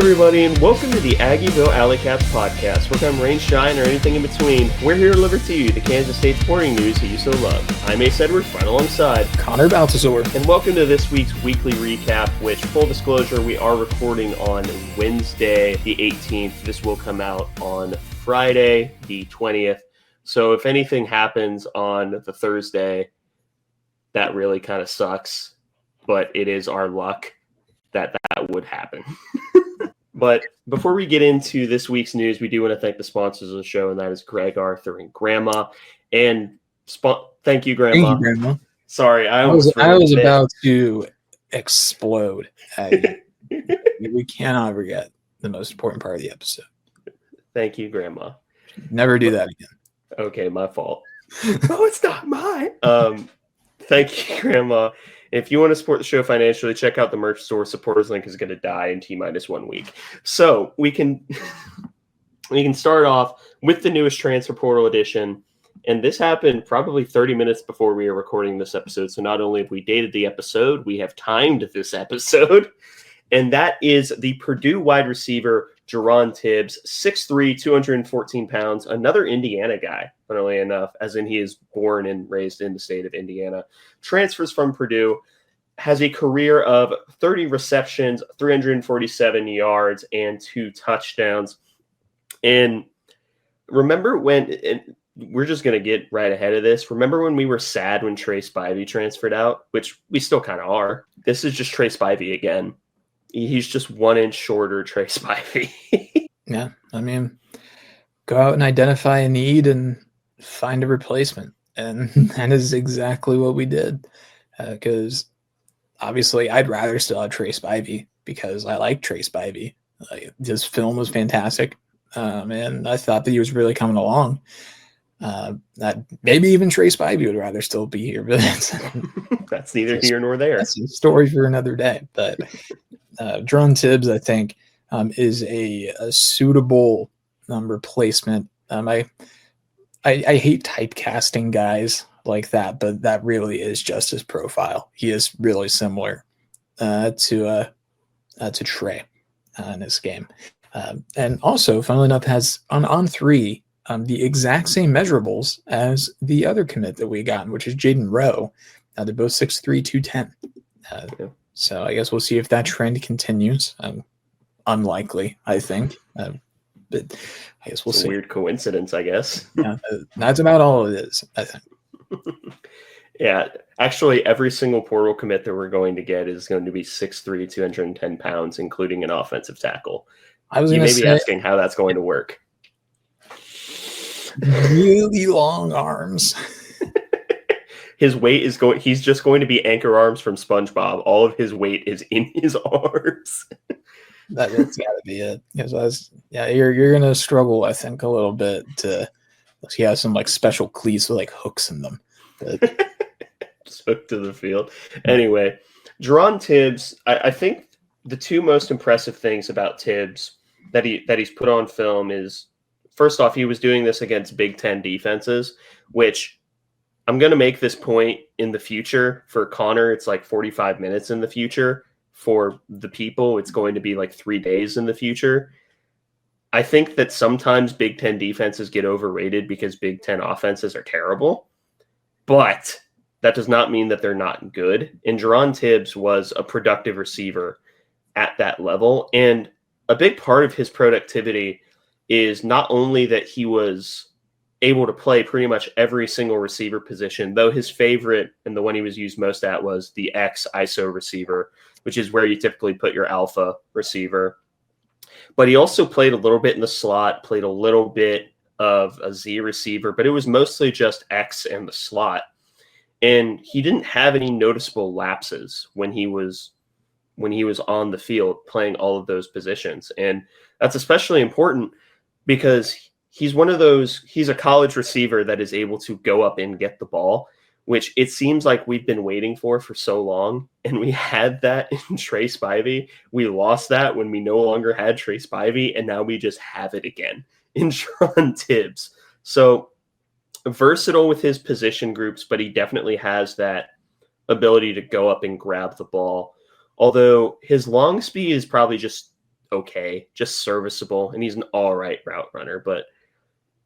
everybody, and welcome to the Aggieville Alleycats podcast, where come rain, shine, or anything in between. We're here to deliver to you the Kansas State sporting news that you so love. I'm Ace Edwards, right alongside Connor Baltazar. And welcome to this week's weekly recap, which, full disclosure, we are recording on Wednesday, the 18th. This will come out on Friday, the 20th. So if anything happens on the Thursday, that really kind of sucks, but it is our luck that would happen. But before we get into this week's news, we do want to thank the sponsors of the show, and that is Greg, Arthur, and Grandma. And thank you, Grandma. Thank you, Grandma. Sorry, I was about to explode. We cannot forget the most important part of the episode. Thank you, Grandma. Never do that again. Okay, my fault. No, it's not mine. Thank you, Grandma. If you want to support the show financially, check out the merch store. Supporters link is going to die in T-minus 1 week. So we can start off with the newest transfer portal edition. And this happened probably 30 minutes before we were recording this episode. So not only have we dated the episode, we have timed this episode. And that is the Purdue wide receiver, Jerron Tibbs, 6'3", 214 pounds, another Indiana guy, funnily enough, as in he is born and raised in the state of Indiana. Transfers from Purdue, has a career of 30 receptions, 347 yards, and 2 touchdowns. And remember when, and we're just going to get right ahead of this, remember when we were sad when Trey Spivey transferred out, which we still kind of are. This is just Trey Spivey again. He's just 1 inch shorter, Trey Spivey. Yeah, I mean, go out and identify a need and find a replacement. And that is exactly what we did. Because obviously I'd rather still have Trey Spivey because I like Trey Spivey. His film was fantastic. And I thought that he was really coming along. That maybe even Trey Spivey would rather still be here, but that's neither here nor there. That's a story for another day. But Jerron Tibbs, I think, is a suitable replacement. I hate typecasting guys like that, but that really is just his profile. He is really similar to Trey in this game, and also, funnily enough, has on 3. The exact same measurables as the other commit that we got, which is Jaden Rowe. They're both 6'3", 210. So I guess we'll see if that trend continues. Unlikely, I think. But I guess we'll see. Weird coincidence, I guess. Yeah, that's about all it is, I think. Yeah, actually, every single portal commit that we're going to get is going to be 6'3", 210 pounds, including an offensive tackle. You may be asking how that's going to work. Really long arms. His weight is he's just going to be Anchor Arms from SpongeBob. All of his weight is in his arms. That's got to be it. You're going to struggle, I think, a little bit to. He has some like special cleats with like hooks in them. Just hooked to the field. Anyway, Jerron Tibbs. I think the 2 most impressive things about Tibbs that he's put on film is, first off, he was doing this against Big Ten defenses, which I'm going to make this point in the future. For Connor, it's like 45 minutes in the future. For the people, it's going to be like 3 days in the future. I think that sometimes Big Ten defenses get overrated because Big Ten offenses are terrible, but that does not mean that they're not good. And Jerron Tibbs was a productive receiver at that level. And a big part of his productivity is not only that he was able to play pretty much every single receiver position, though his favorite and the one he was used most at was the X ISO receiver, which is where you typically put your alpha receiver. But he also played a little bit in the slot, played a little bit of a Z receiver, but it was mostly just X and the slot. And he didn't have any noticeable lapses when he was on the field playing all of those positions. And that's especially important because he's a college receiver that is able to go up and get the ball, which it seems like we've been waiting for so long. And we had that in Trey Spivey. We lost that when we no longer had Trey Spivey, and now we just have it again in Jerron Tibbs. So versatile with his position groups, but he definitely has that ability to go up and grab the ball. Although his long speed is probably just okay, just serviceable, and he's an all right route runner, but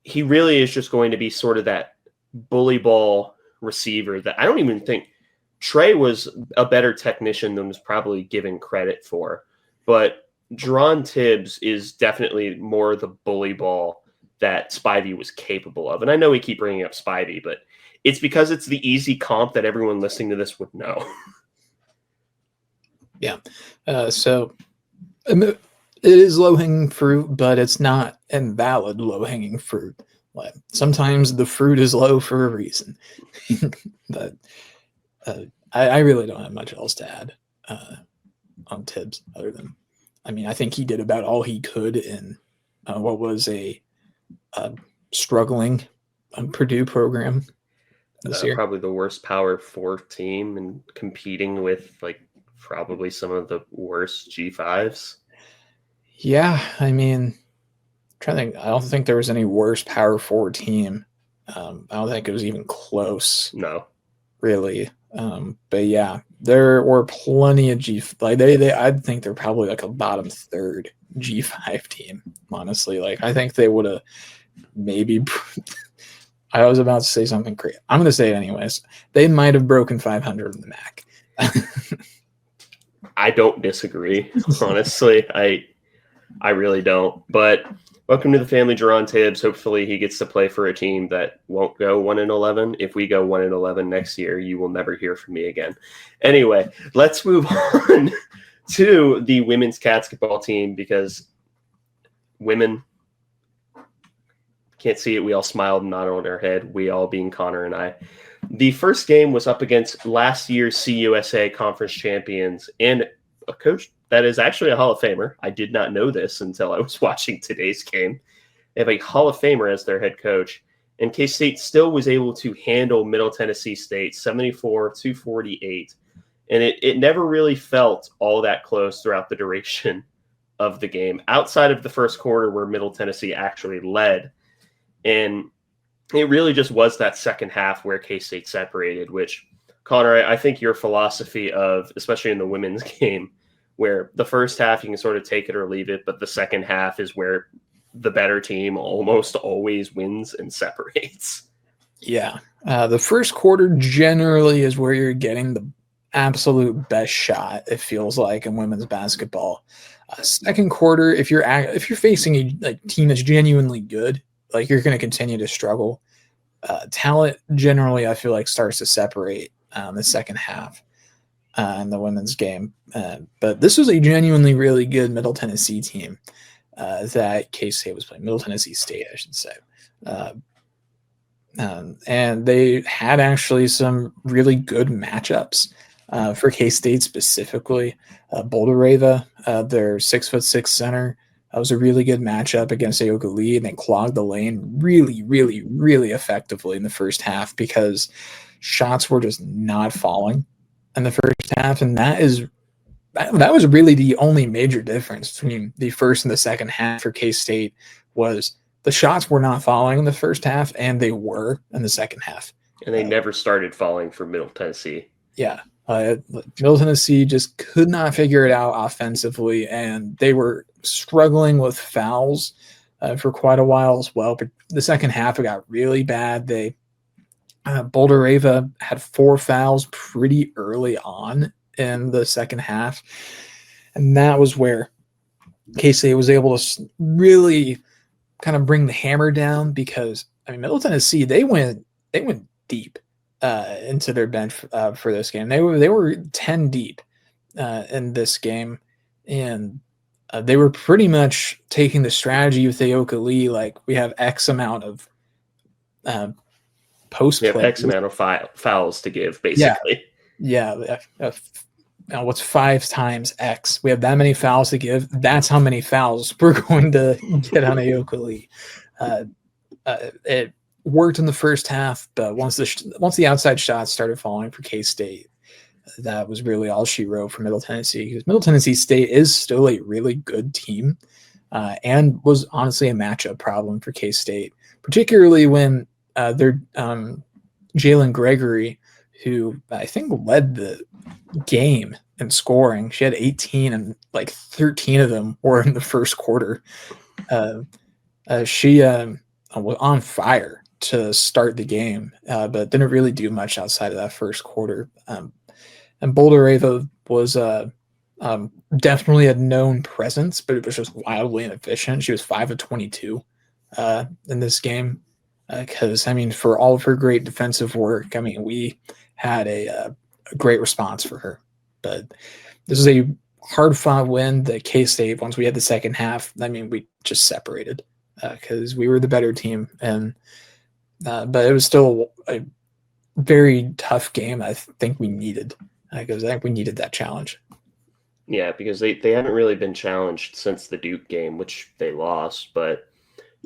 he really is just going to be sort of that bully ball receiver that I don't even think Trey was a better technician than was probably given credit for. But Jerron Tibbs is definitely more the bully ball that Spivey was capable of. And I know we keep bringing up Spivey, but it's because it's the easy comp that everyone listening to this would know. Yeah. So it is low-hanging fruit, but it's not invalid low-hanging fruit. Like, sometimes the fruit is low for a reason. But I really don't have much else to add on Tibbs other than, I mean, I think he did about all he could in what was a struggling Purdue program this year. Probably the worst Power 4 team and competing with like probably some of the worst G5s. Yeah, I mean, trying to think, I don't think there was any worse Power 4 team. I don't think it was even close. No, really. But yeah, there were plenty of I think they're probably like a bottom third G5 team. Honestly, like I think they would have maybe. I was about to say something crazy. I'm going to say it anyways. They might have broken 500 in the MAC. I don't disagree. Honestly, I really don't. But welcome to the family, Jerron Tibbs. Hopefully he gets to play for a team that won't go 1-11. If we go 1-11 next year, you will never hear from me again. Anyway, let's move on to the women's catsketball team because women can't see it. We all smiled and nodded on our head. We all being Connor and I. The first game was up against last year's CUSA conference champions and a coach that is actually a Hall of Famer. I did not know this until I was watching today's game. They have a Hall of Famer as their head coach. And K-State still was able to handle Middle Tennessee State 74-48. And it never really felt all that close throughout the duration of the game, outside of the first quarter where Middle Tennessee actually led. And it really just was that second half where K-State separated, which, Connor, I think your philosophy of, especially in the women's game, where the first half you can sort of take it or leave it, but the second half is where the better team almost always wins and separates. Yeah. The first quarter generally is where you're getting the absolute best shot, it feels like, in women's basketball. Second quarter, if you're facing a team that's genuinely good, like you're going to continue to struggle. Talent generally, I feel like, starts to separate the second half in the women's game. But this was a genuinely really good Middle Tennessee team that K-State was playing. Middle Tennessee State, I should say. And they had actually some really good matchups for K-State specifically. Bouldereva, their 6'6" center, that was a really good matchup against Aoka Lee, and they clogged the lane really, really, really effectively in the first half because shots were just not falling in the first half, and that was really the only major difference between the first and the second half for K-State was the shots were not falling in the first half, and they were in the second half. And they never started falling for Middle Tennessee. Yeah. Middle Tennessee just could not figure it out offensively, and they were struggling with fouls for quite a while as well. But the second half, it got really bad. Bouldereva had 4 fouls pretty early on in the second half, and that was where K-State was able to really kind of bring the hammer down because, I mean, Middle Tennessee, they went deep into their bench for this game. They were 10 deep in this game, and they were pretty much taking the strategy with Aoka Lee, like we have X amount of post play. We have X amount of fouls to give, basically. Yeah. What's 5 times X? We have that many fouls to give. That's how many fouls we're going to get on Aoka Lee. It worked in the first half, but once the outside shots started falling for K-State, that was really all she wrote for Middle Tennessee, because Middle Tennessee State is still a really good team and was honestly a matchup problem for K-State, particularly when their Jalen Gregory, who I think led the game in scoring. She had 18, and like 13 of them were in the first quarter. She was on fire to start the game, but didn't really do much outside of that first quarter. And Boulder Ava was definitely a known presence, but it was just wildly inefficient. She was 5 of 22 in this game. Because, I mean, for all of her great defensive work, I mean, we had a great response for her. But this is a hard-fought win. The K-State, once we had the second half, I mean, we just separated because we were the better team. And but it was still a very tough game. I think we needed because I think we needed that challenge. Yeah, because they haven't really been challenged since the Duke game, which they lost. But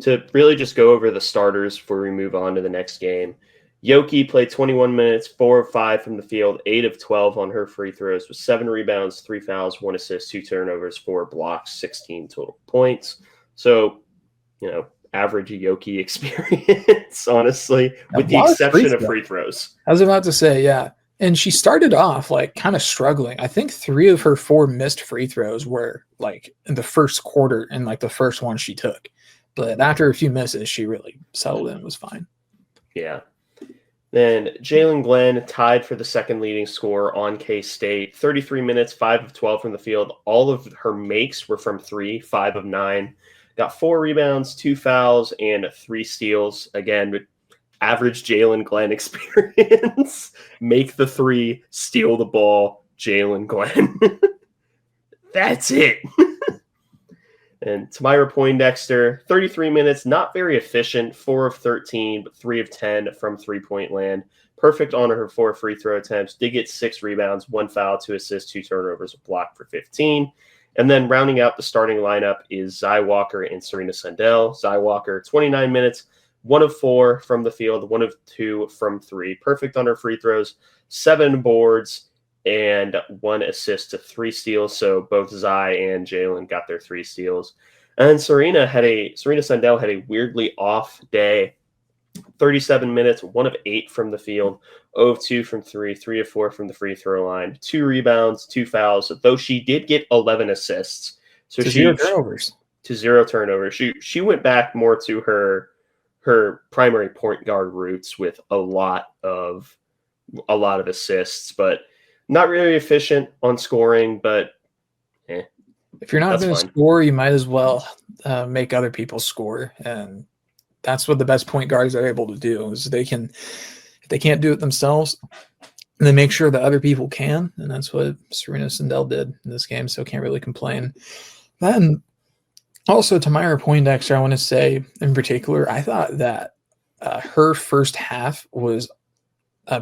to really just go over the starters before we move on to the next game, Yoki played 21 minutes, 4 of 5 from the field, 8 of 12 on her free throws with 7 rebounds, 3 fouls, 1 assist, 2 turnovers, 4 blocks, 16 total points. So, average Yoki experience, honestly, with the exception of free throws. I was about to say, yeah. And she started off like kind of struggling. I think 3 of her 4 missed free throws were like in the first quarter and like the first one she took. But after a few misses, she really settled in and was fine. Yeah. Then Jalen Glenn tied for the second leading scorer on K-State. 33 minutes, 5 of 12 from the field. All of her makes were from 3, 5 of 9. Got 4 rebounds, 2 fouls, and 3 steals. Again, average Jalen Glenn experience. Make the 3, steal the ball, Jalen Glenn. That's it. And Tamira Poindexter, 33 minutes, not very efficient, 4 of 13, but 3 of 10 from three-point land. Perfect on her 4 free throw attempts. Did get 6 rebounds, 1 foul, 2 assists, 2 turnovers, a block for 15. And then rounding out the starting lineup is Zy Walker and Serena Sundell. Zy Walker, 29 minutes, 1 of 4 from the field, 1 of 2 from 3. Perfect on her free throws, 7 boards, and 1 assist to 3 steals. So both Zy and Jalen got their 3 steals. And Serena Sundell had a weirdly off day. 37 minutes, 1 of 8 from the field, 0 of 2 from 3, 3 of 4 from the free throw line, 2 rebounds, 2 fouls, though she did get 11 assists. So to 0 turnovers. To 0 turnovers. She went back more to her primary point guard roots with a lot of assists, but not really efficient on scoring, but if you're not going to score, you might as well make other people score. And that's what the best point guards are able to do is if they can't do it themselves, they make sure that other people can. And that's what Serena Sundell did in this game. So can't really complain. Then also Tamira Poindexter, I want to say in particular, I thought that her first half was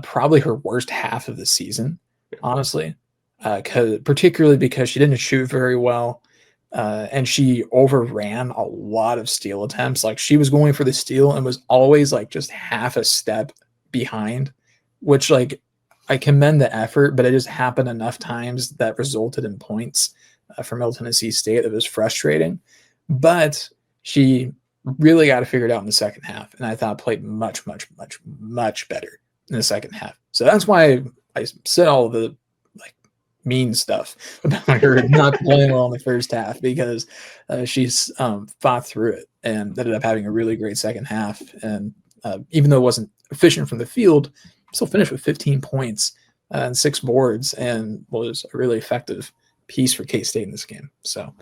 probably her worst half of the season. Honestly, particularly because she didn't shoot very well, and she overran a lot of steal attempts. Like she was going for the steal and was always like just half a step behind, which like I commend the effort, but it just happened enough times that resulted in points for Middle Tennessee State. It was frustrating, but she really got to figure it out in the second half, and I thought played much, much, much, much better in the second half. So that's why I said all the like mean stuff about her not playing well in the first half, because she's fought through it and ended up having a really great second half. And even though it wasn't efficient from the field, still finished with 15 points and 6 boards and was a really effective piece for K-State in this game. So,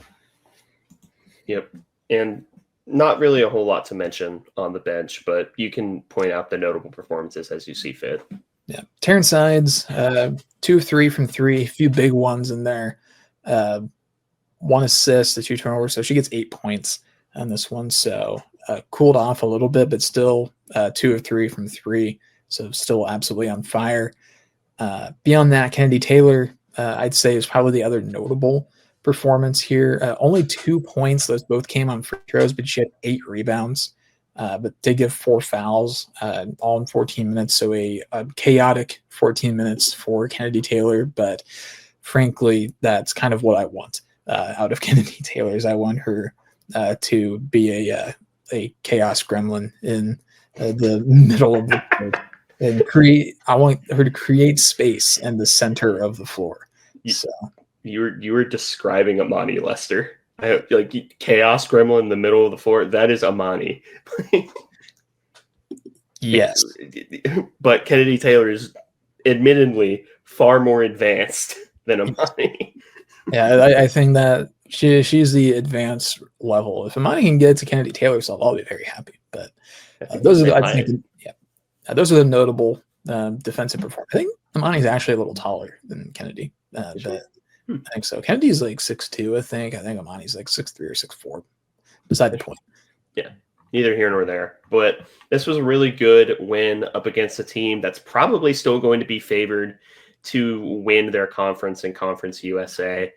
yep. And not really a whole lot to mention on the bench, but you can point out the notable performances as you see fit. Yeah, Terrence Sides, 2 of 3 from 3, a few big ones in there. 1 assist, the 2 turnovers, so she gets 8 points on this one. So cooled off a little bit, but still 2 of 3 from 3, so still absolutely on fire. Beyond that, Kennedy Taylor, I'd say, is probably the other notable performance here. Only 2 points; those both came on free throws, but she had 8 rebounds. But did give 4 fouls, all in 14 minutes. So a chaotic 14 minutes for Kennedy Taylor. But frankly, that's kind of what I want out of Kennedy Taylor. Is I want her to be a chaos gremlin in the middle of the court. and I want her to create space in the center of the floor. So you were describing Amani Lester. Like chaos gremlin in the middle of the floor. That is Amani. yes, but Kennedy Taylor is admittedly far more advanced than Amani. Yeah, I think that she's the advanced level. If Amani can get to Kennedy Taylor's level, I'll be very happy. But those are those are the notable defensive performance. I think Amani's actually a little taller than Kennedy. But I think so. Kennedy's like 6'2", I think. I think Amani's like 6'3" or 6'4". Beside the point. Yeah, neither here nor there. But this was a really good win up against a team that's probably still going to be favored to win their conference in Conference USA.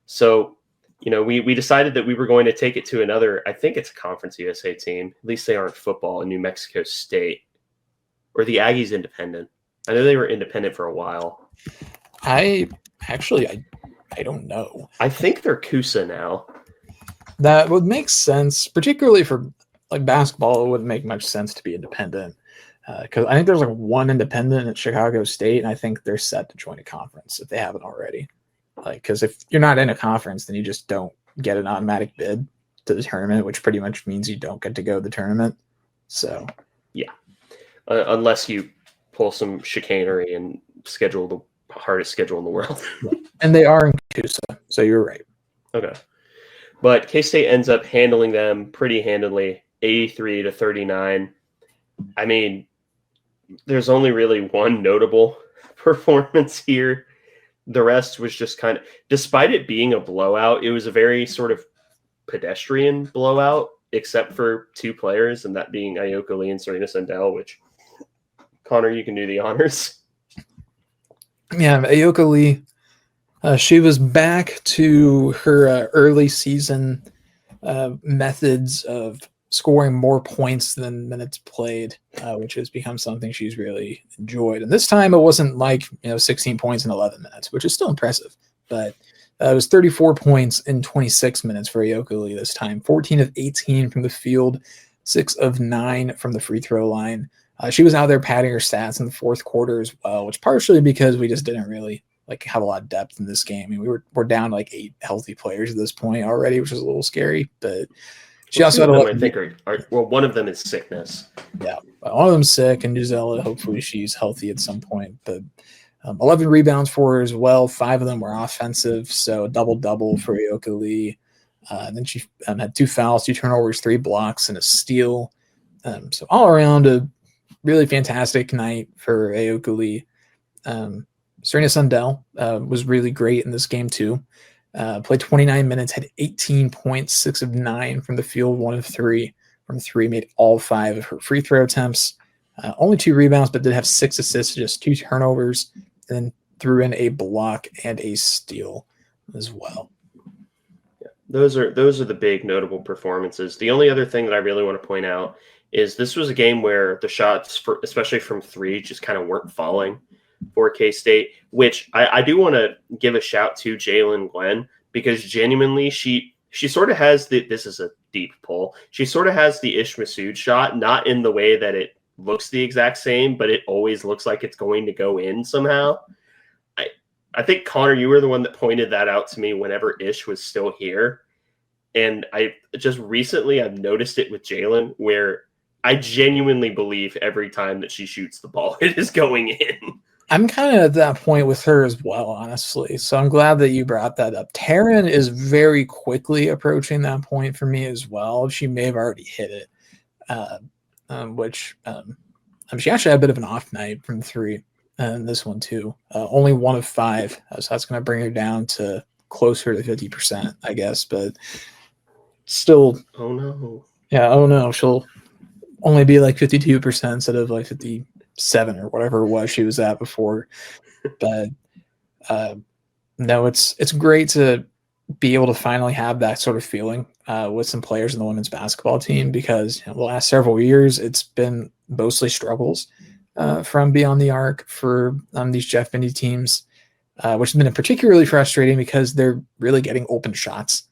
So, we decided that we were going to take it to another, I think it's a Conference USA team. At least they aren't football in New Mexico State. Or the Aggies independent. I know they were independent for a while. I don't know. I think they're Coosa now. That would make sense, particularly for like basketball. It wouldn't make much sense to be independent because I think there's like one independent at Chicago State, and I think they're set to join a conference if they haven't already. Like, because if you're not in a conference, then you just don't get an automatic bid to the tournament, which pretty much means you don't get to go to the tournament. So, yeah, unless you pull some chicanery and schedule the hardest schedule in the world. And they are in Coosa, so you're right. Okay. But K-State ends up handling them pretty handily, 83-39. I mean, there's only really one notable performance here. The rest was just kind of, despite it being a blowout, it was a very sort of pedestrian blowout, except for two players, and that being Ayoka Lee and Serena Sendell, which, Connor, you can do the honors. Yeah, Ayoka Lee, she was back to her early season methods of scoring more points than minutes played, which has become something she's really enjoyed. And this time it wasn't like 16 points in 11 minutes, which is still impressive. But it was 34 points in 26 minutes for Ayoka Lee this time, 14 of 18 from the field, 6 of 9 from the free throw line. She was out there padding her stats in the fourth quarter as well, which partially because we just didn't really have a lot of depth in this game. I mean, we're down like 8 healthy players at this point already, which is a little scary. But she also had a lot. I think one of them is sickness. Yeah, one of them's sick, and Gisela, hopefully she's healthy at some point. But 11 rebounds for her as well. 5 of them were offensive, so a double-double for Ayoka Lee. And then she had 2 fouls, 2 turnovers, 3 blocks, and a steal. So all around a really fantastic night for Ayoka Lee. Serena Sundell was really great in this game too. Played 29 minutes, had 18 points, 6 of 9 from the field, 1 of 3 from 3, made all 5 of her free throw attempts. Only 2 rebounds, but did have 6 assists, just 2 turnovers, and then threw in a block and a steal as well. Yeah, those are the big notable performances. The only other thing that I really want to point out is this was a game where the shots, especially from 3, just kind of weren't falling for K-State, which I do want to give a shout to Jalen Glenn, because genuinely she sort of has this is a deep pull. She sort of has the Ish Masood shot, not in the way that it looks the exact same, but it always looks like it's going to go in somehow. I think, Connor, you were the one that pointed that out to me whenever Ish was still here. And I just recently I've noticed it with Jalen, where I genuinely believe every time that she shoots the ball, it is going in. I'm kind of at that point with her as well, honestly. So I'm glad that you brought that up. Taryn is very quickly approaching that point for me as well. She may have already hit it, which she actually had a bit of an off night from 3, and this one too. Only 1 of 5, so that's going to bring her down to closer to 50%, I guess. But still, oh no, yeah, oh no, she'll only be like 52% instead of like 57 or whatever it was she was at before. But no, it's great to be able to finally have that sort of feeling with some players in the women's basketball team, because the last several years it's been mostly struggles from beyond the arc for these Jeff Vindy teams, which has been particularly frustrating because they're really getting open shots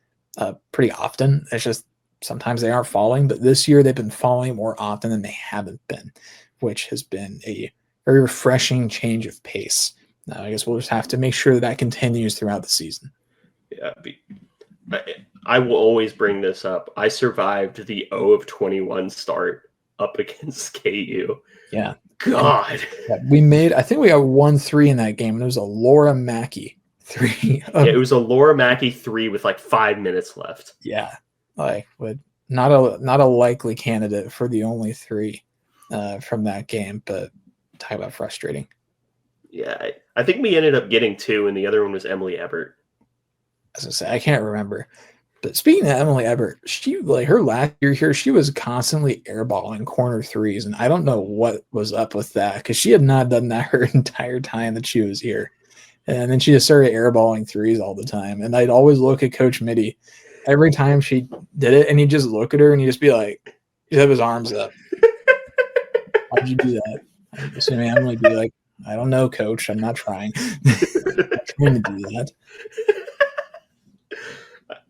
pretty often. It's just sometimes they aren't falling, but this year they've been falling more often than they haven't been, which has been a very refreshing change of pace. I guess we'll just have to make sure that continues throughout the season. Yeah, I will always bring this up. I survived the 0-21 start up against KU. Yeah. God. I think we got 1-3 in that game, and it was a Laura Mackey 3. Yeah, it was a Laura Mackey 3 with like 5 minutes left. Yeah. Not a likely candidate for the only 3 from that game, but talk about frustrating. Yeah, I think we ended up getting 2, and the other one was Emily Ebert. As I say, I can't remember. But speaking of Emily Ebert, her last year here, she was constantly airballing corner 3s, and I don't know what was up with that because she had not done that her entire time that she was here. And then she just started airballing 3s all the time. And I'd always look at Coach Mitty every time she did it, and he'd just look at her and he'd just be like, he'd have his arms up. Why'd you do that? I'm assuming Emily would be like, I don't know, Coach. I'm not trying. I'm not trying to do that.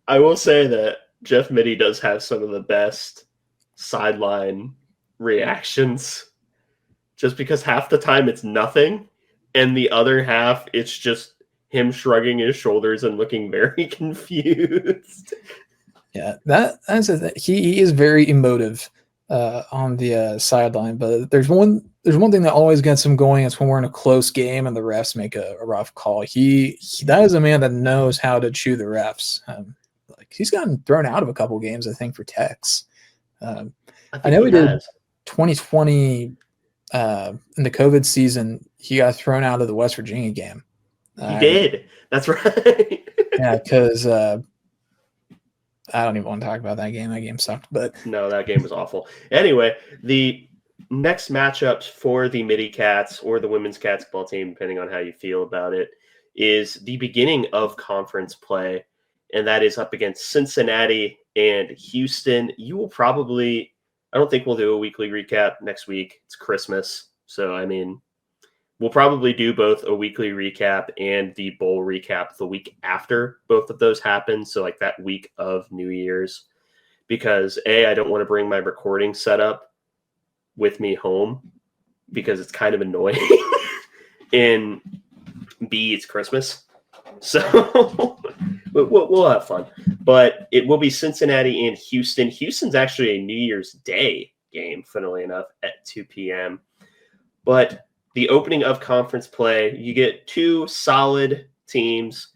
I will say that Jeff Mitty does have some of the best sideline reactions, just because half the time it's nothing, and the other half it's just him shrugging his shoulders and looking very confused. Yeah, he is very emotive on the sideline, but there's one thing that always gets him going. It's when we're in a close game and the refs make a rough call. That is a man that knows how to chew the refs. He's gotten thrown out of a couple games, I think, for Tex. I know he did 2020 in the COVID season. He got thrown out of the West Virginia game. He did. That's right. Yeah, because I don't even want to talk about that game. That game sucked. But no, that game was awful. Anyway, the next matchups for the Midi Cats or the women's catsketball team, depending on how you feel about it, is the beginning of conference play. And that is up against Cincinnati and Houston. You will probably, I don't think we'll do a weekly recap next week. It's Christmas. So, I mean, we'll probably do both a weekly recap and the bowl recap the week after both of those happen. So, like that week of New Year's. Because, A, I don't want to bring my recording setup with me home because it's kind of annoying. And B, it's Christmas. So we'll have fun, but it will be Cincinnati and Houston. Houston's actually a New Year's Day game, funnily enough, at 2 p.m. But the opening of conference play, you get 2 solid teams,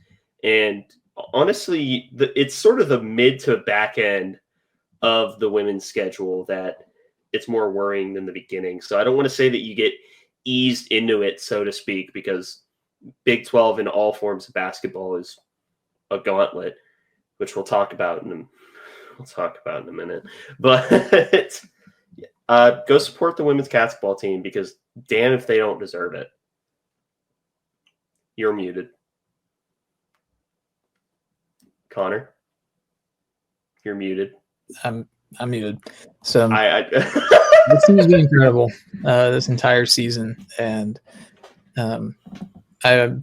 and honestly, it's sort of the mid to back end of the women's schedule that it's more worrying than the beginning. So I don't want to say that you get eased into it, so to speak, because Big 12 in all forms of basketball is a gauntlet, which we'll talk about in a minute. But go support the women's catsketball team because damn if they don't deserve it. You're muted. Connor, you're muted. I'm muted. So this team has been incredible this entire season, and I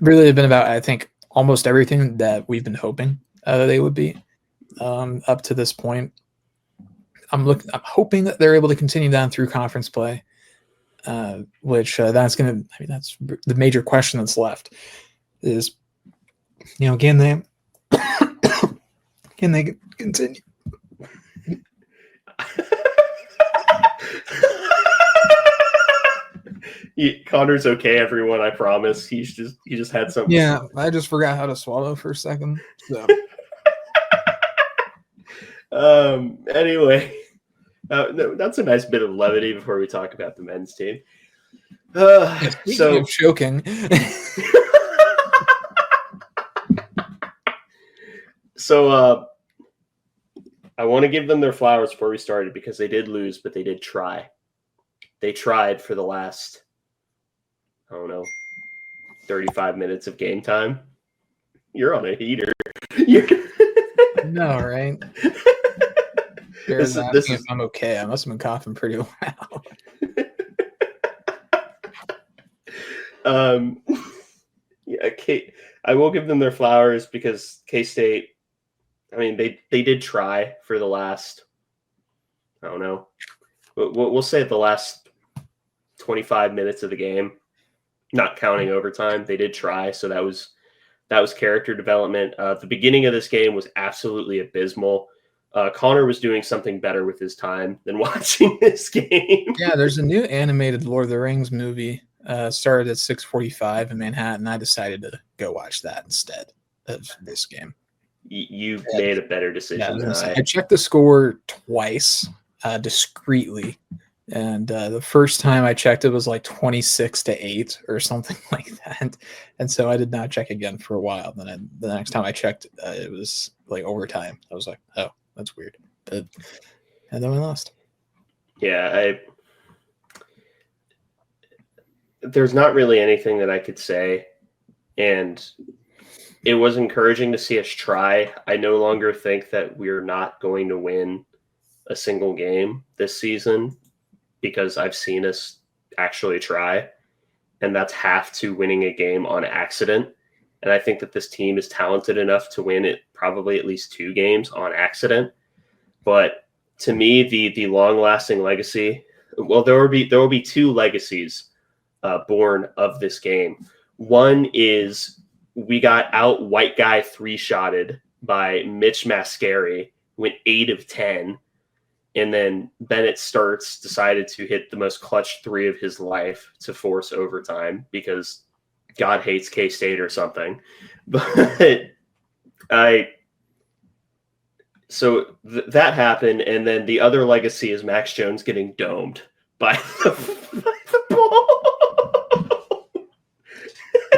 really have been about, I think, almost everything that we've been hoping they would be up to this point. I'm hoping that they're able to continue down through conference play, which that's the major question that's left is, can they continue? Connor's okay, everyone. I promise. He just had something. Yeah, I just forgot how to swallow for a second. So, anyway, that's a nice bit of levity before we talk about the men's team. Speaking of choking. So, I want to give them their flowers before we started because they did lose, but they did try. They tried for the last, 35 minutes of game time. You're on a heater. No, right? This is if I'm okay. I must have been coughing pretty loud. Yeah, I will give them their flowers because K-State, they did try for the last, we'll say the last 25 minutes of the game, not counting overtime. They did try, so that was character development. The beginning of this game was absolutely abysmal. Connor was doing something better with his time than watching this game. Yeah, there's a new animated Lord of the Rings movie. Started at 6:45 in Manhattan. I decided to go watch that instead of this game. You made a better decision than I. I checked the score twice, discreetly, and the first time I checked, it was like 26-8 or something like that. And so I did not check again for a while. Then the next time I checked, it was like overtime. I was like, oh, that's weird. And then we lost. Yeah, there's not really anything that I could say, and it was encouraging to see us try. I no longer think that we're not going to win a single game this season because I've seen us actually try, and that's half to winning a game on accident. And I think that this team is talented enough to win it probably at least 2 games on accident. But to me, the long-lasting legacy, well, there will be 2 legacies born of this game. One is we got out white guy 3-shotted by Mitch Mascari, went 8 of 10, and then Bennett Sturts decided to hit the most clutch 3 of his life to force overtime because God hates K-State or something. But that happened, and then the other legacy is Max Jones getting domed by the ball.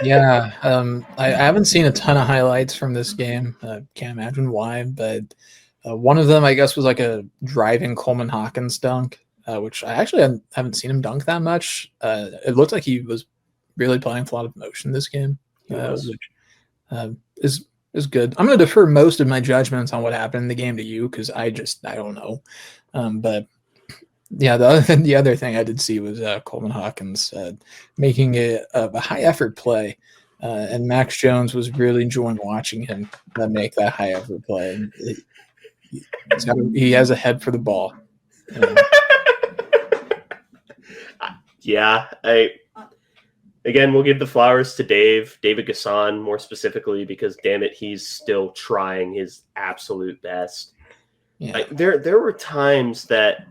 Yeah, I haven't seen a ton of highlights from this game. Can't imagine why, but one of them, I guess, was like a driving Coleman Hawkins dunk, which I actually haven't seen him dunk that much. It looked like he was really playing with a lot of motion this game, which is good. I'm going to defer most of my judgments on what happened in the game to you because I don't know. But yeah, the other thing I did see was Coleman Hawkins making a high effort play, and Max Jones was really enjoying watching him make that high effort play. He has a head for the ball. Yeah, again, we'll give the flowers to David Gasson more specifically because damn it, he's still trying his absolute best. Yeah. There were times that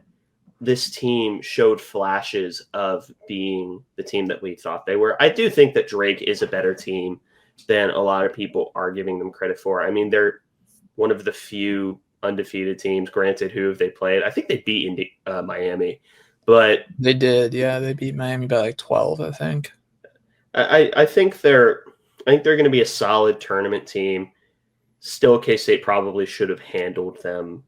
this team showed flashes of being the team that we thought they were. I do think that Drake is a better team than a lot of people are giving them credit for. I mean, they're one of the few undefeated teams. Granted, who have they played? I think they beat Miami, but they did. Yeah, they beat Miami by like 12, I think. I think they're going to be a solid tournament team. Still, K-State probably should have handled them.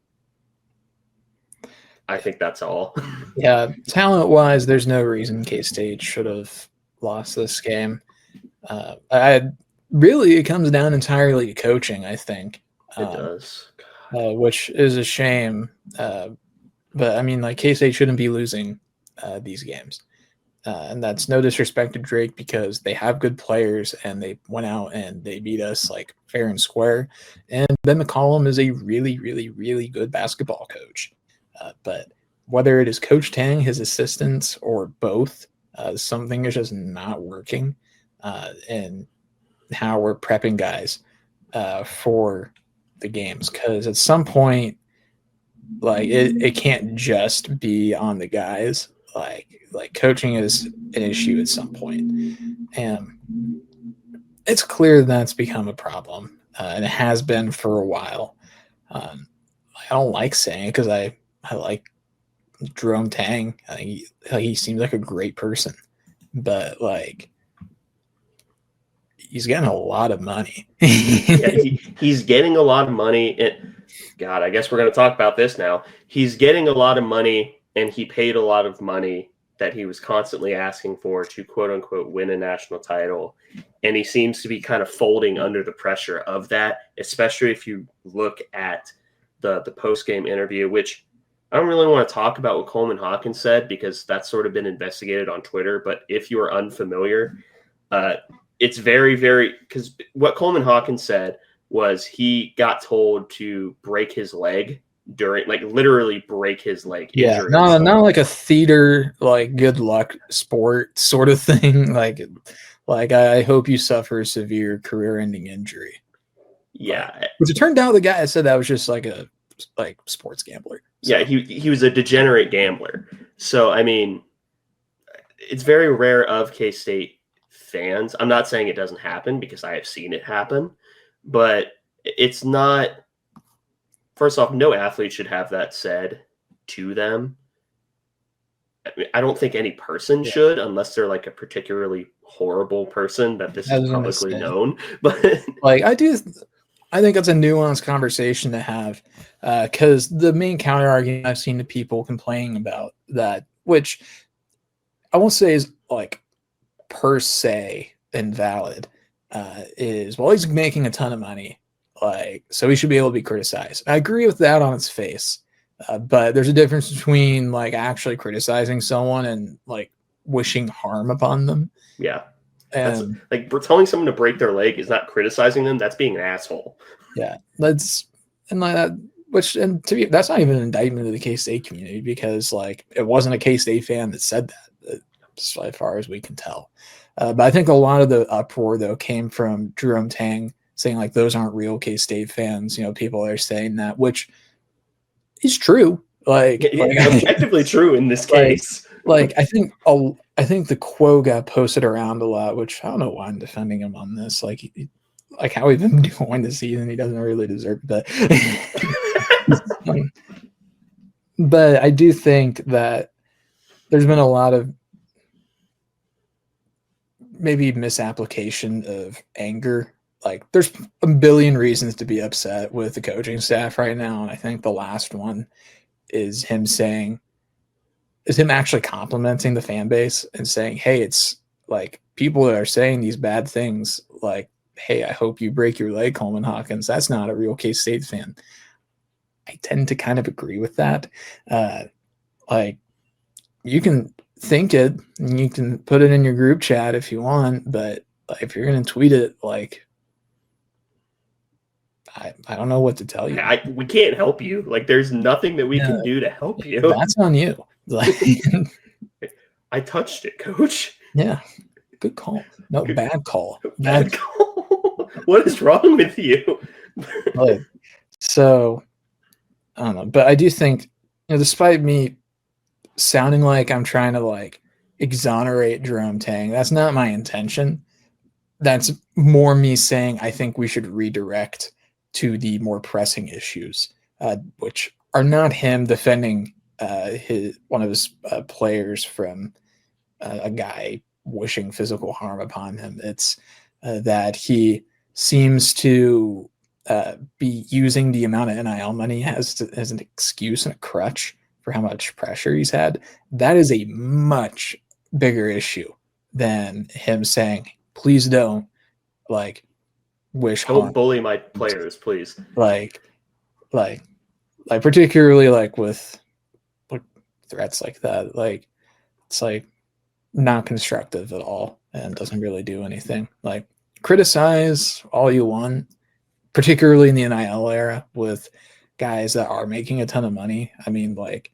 I think that's all. Yeah, talent-wise, there's no reason K-State should have lost this game. Really, it comes down entirely to coaching, I think. It does. Which is a shame. But, I mean, like, K-State shouldn't be losing these games. And that's no disrespect to Drake because they have good players and they went out and they beat us, like, fair and square. And Ben McCollum is a really, really, really good basketball coach. But whether it is Coach Tang, his assistants, or both, something is just not working in how we're prepping guys for the games. Because at some point, like it can't just be on the guys. Like coaching is an issue at some point, and it's clear that's become a problem, and it has been for a while. I don't like saying it because I like Jerome Tang. I think he seems like a great person, but like he's getting a lot of money. Yeah, he's getting a lot of money. God, I guess we're going to talk about this now. He's getting a lot of money, and he paid a lot of money that he was constantly asking for to quote unquote win a national title. And he seems to be kind of folding under the pressure of that, especially if you look at the post-game interview, which I don't really want to talk about what Coleman Hawkins said because that's sort of been investigated on Twitter. But if you are unfamiliar, it's very, very, because what Coleman Hawkins said was he got told to break his leg during, like literally break his leg. Yeah, injure not himself. like a theater, like good luck sport sort of thing. Like I hope you suffer a severe career-ending injury. Yeah, Which it turned out the guy said that was just like a sports gambler. So. yeah, he was a degenerate gambler. So I mean, it's very rare of K-State fans. I'm not saying it doesn't happen because I have seen it happen, but it's not. First off, no athlete should have that said to them. I mean, I don't think any person should, unless they're like a particularly horrible person that this is publicly known. But like I think that's a nuanced conversation to have, because the main counter argument I've seen to people complaining about that, which I won't say is like per se invalid, is, well, he's making a ton of money, like, so he should be able to be criticized. I agree with that on its face, but there's a difference between like actually criticizing someone and like wishing harm upon them. Yeah. And that's like telling someone to break their leg is not criticizing them. That's being an asshole. Yeah, and like that. Which, and to me, that's not even an indictment of the K-State community, because like it wasn't a K-State fan that said that, as far as we can tell. But I think a lot of the uproar though came from Jerome Tang saying like those aren't real K-State fans. People are saying that, which is true. Like objectively true in this case. Like I think the quote got posted around a lot, which I don't know why I'm defending him on this. Like how he's been doing this season, he doesn't really deserve it. But I do think that there's been a lot of maybe misapplication of anger. Like there's a billion reasons to be upset with the coaching staff right now, and I think the last one is him actually complimenting the fan base and saying, hey, it's like people that are saying these bad things, like, hey, I hope you break your leg, Coleman Hawkins. That's not a real K-State fan. I tend to kind of agree with that. Like, you can think it and you can put it in your group chat if you want, but if you're going to tweet it, like, I don't know what to tell you. We can't help you. Like, there's nothing that we can do to help you. That's on you. Like, I touched it, coach. Yeah. Good call. No, bad call. Bad call. What is wrong with you? So, I don't know. But I do think, despite me sounding like I'm trying to like exonerate Jerome Tang, that's not my intention. That's more me saying I think we should redirect to the more pressing issues, which are not him defending one of his players from a guy wishing physical harm upon him. It's that he seems to be using the amount of NIL money as an excuse and a crutch for how much pressure he's had. That is a much bigger issue than him saying, please don't like wish harm. Don't bully my players, please. Like particularly like with threats like that. Like it's like not constructive at all and doesn't really do anything. Like criticize all you want, particularly in the NIL era with guys that are making a ton of money. I mean, like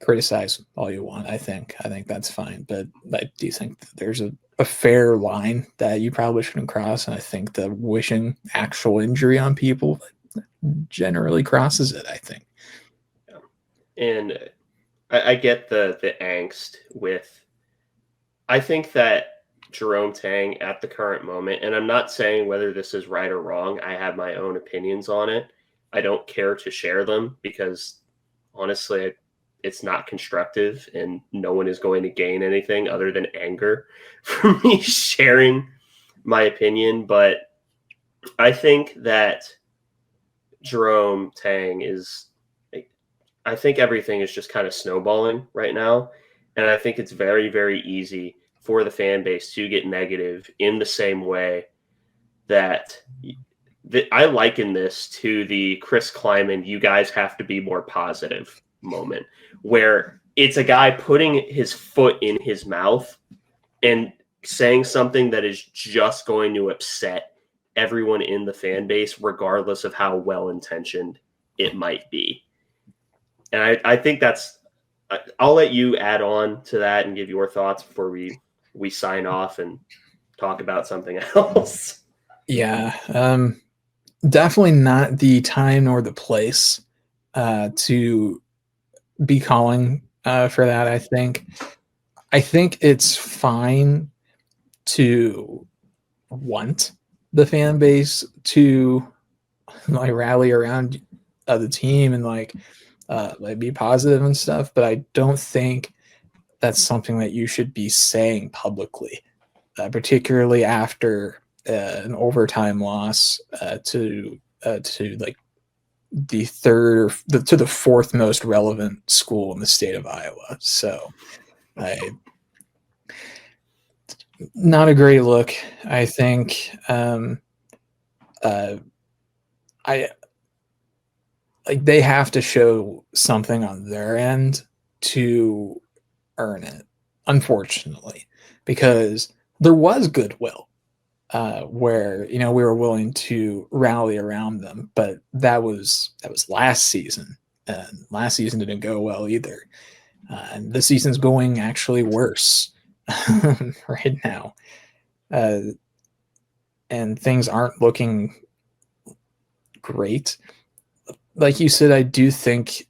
criticize all you want. I think that's fine, but I do think that there's a fair line that you probably shouldn't cross, and I think the wishing actual injury on people generally crosses it, I think. And I get the angst with, I think that Jerome Tang at the current moment, and I'm not saying whether this is right or wrong, I have my own opinions on it. I don't care to share them because honestly, it's not constructive and no one is going to gain anything other than anger from me sharing my opinion. But I think that Jerome Tang I think everything is just kind of snowballing right now. And I think it's very, very easy for the fan base to get negative in the same way that I liken this to the Chris Kleiman, you guys have to be more positive moment, where it's a guy putting his foot in his mouth and saying something that is just going to upset everyone in the fan base, regardless of how well-intentioned it might be. And I think I'll let you add on to that and give your thoughts before we sign off and talk about something else. Yeah, definitely not the time nor the place to be calling for that. I think it's fine to want the fan base to like rally around the team and like be positive and stuff, but I don't think that's something that you should be saying publicly, particularly after an overtime loss to like the to the fourth most relevant school in the state of Iowa. So not a great look, I think. I like they have to show something on their end to earn it, unfortunately, because there was goodwill where we were willing to rally around them, but that was last season, and last season didn't go well either, and this season's going actually worse right now, and things aren't looking great. Like you said, I do think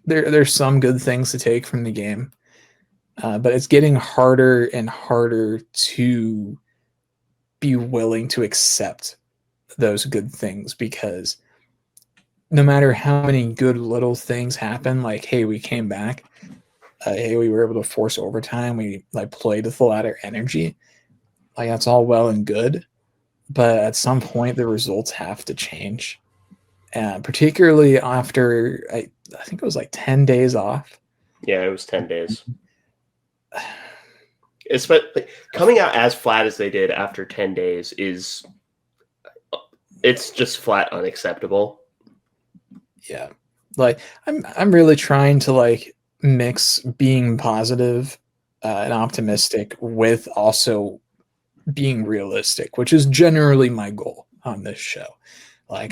there's some good things to take from the game, but it's getting harder and harder to be willing to accept those good things, because no matter how many good little things happen, like, hey, we came back, hey, we were able to force overtime, we like played with a lot of energy, like that's all well and good, but at some point the results have to change, particularly after I think it was like 10 days off. Yeah, it was 10 days. Especially coming out as flat as they did after 10 days it's just flat unacceptable. Yeah, like I'm really trying to like mix being positive and optimistic with also being realistic, which is generally my goal on this show. I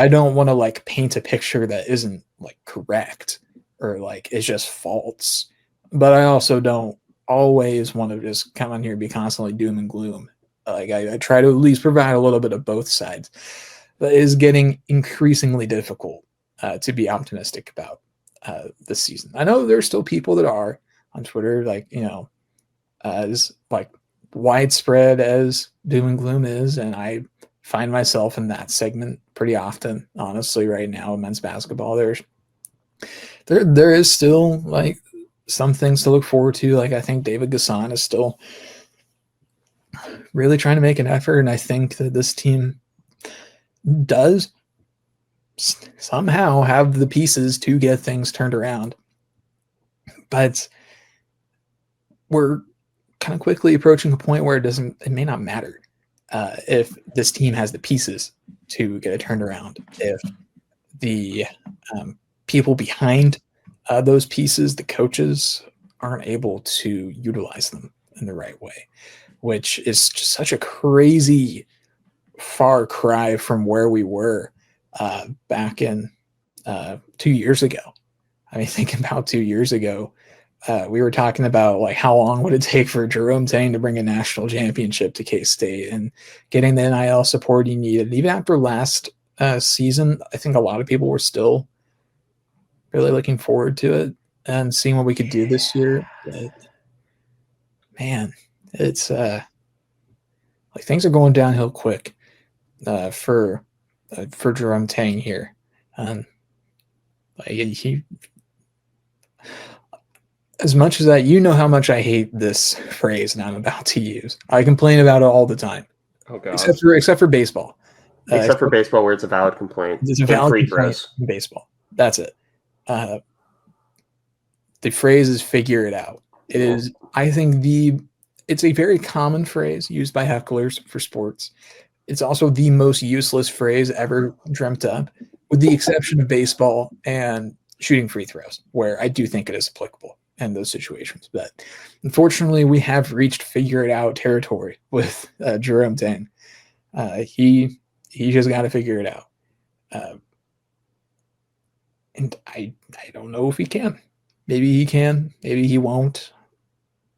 don't want to like paint a picture that isn't like correct or like it's just false, but I also don't always want to just come on here and be constantly doom and gloom. Like I try to at least provide a little bit of both sides. But it is getting increasingly difficult to be optimistic about this season. I know there's still people that are on Twitter, like, as like widespread as doom and gloom is, and I find myself in that segment pretty often, honestly. Right now in men's basketball, there is still like some things to look forward to. Like I think David Gasson is still really trying to make an effort, and I think that this team does somehow have the pieces to get things turned around. But we're kind of quickly approaching a point where it may not matter if this team has the pieces to get it turned around. If the people behind those pieces, the coaches, aren't able to utilize them in the right way, which is just such a crazy far cry from where we were back in 2 years ago. I mean, thinking about 2 years ago, we were talking about like how long would it take for Jerome Tang to bring a national championship to K-State and getting the NIL support he needed. Even after last season, I think a lot of people were still really looking forward to it and seeing what we could do this year. But, man, it's like things are going downhill quick for Jerome Tang here. Like he, as much as that, how much I hate this phrase and I'm about to use. I complain about it all the time. Oh God. Except for baseball. Except for baseball, where it's a valid complaint. It's a valid complaint in baseball. That's it. The phrase is "figure it out." It is. I think it's a very common phrase used by hecklers for sports. It's also the most useless phrase ever dreamt up, with the exception of baseball and shooting free throws, where I do think it is applicable in those situations. But unfortunately, we have reached figure it out territory with Jerome Tang. He just got to figure it out. And I don't know if he can. Maybe he can. Maybe he won't.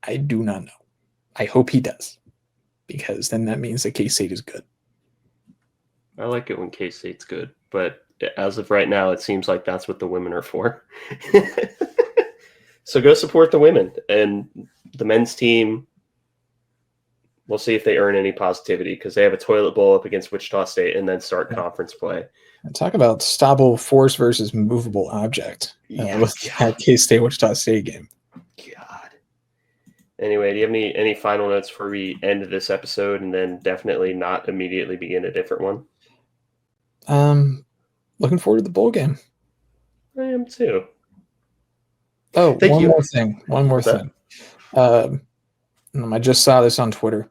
I do not know. I hope he does, because then that means that K-State is good. I like it when K-State's good, but as of right now, it seems like that's what the women are for. So go support the women, and the men's team. We'll see if they earn any positivity, because they have a toilet bowl up against Wichita State and then start conference play. And talk about stoppable force versus movable object with that K-State Wichita State game. God. Anyway, do you have any final notes before we end this episode, and then definitely not immediately begin a different one? Looking forward to the bowl game. I am too. Oh, Thank one you. more thing. One more thing. I just saw this on Twitter.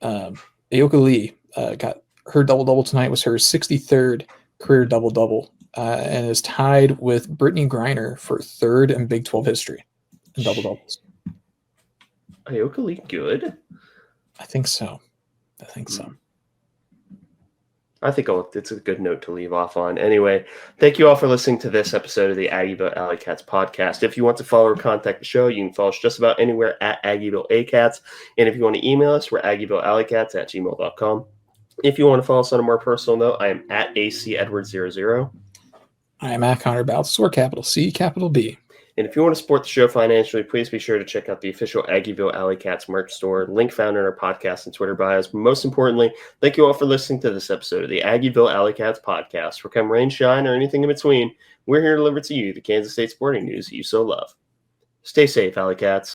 Ayoka Lee got her double-double tonight. Was her 63rd career double-double, and is tied with Brittany Griner for third in Big 12 history in double-doubles. Ayoka Lee good? I think so. I think it's a good note to leave off on. Anyway, thank you all for listening to this episode of the Aggieville Alleycats podcast. If you want to follow or contact the show, you can follow us just about anywhere at Aggieville Alleycats. And if you want to email us, we're AggieVilleAlleycats@gmail.com. If you want to follow us on a more personal note, I am at ACEdwards00. I am at Connor Baltus, or capital C, capital B. And if you want to support the show financially, please be sure to check out the official Aggieville Alleycats merch store, link found in our podcast and Twitter bios. But most importantly, thank you all for listening to this episode of the Aggieville Alleycats podcast. For come rain, shine, or anything in between, we're here to deliver to you the Kansas State sporting news you so love. Stay safe, Alleycats.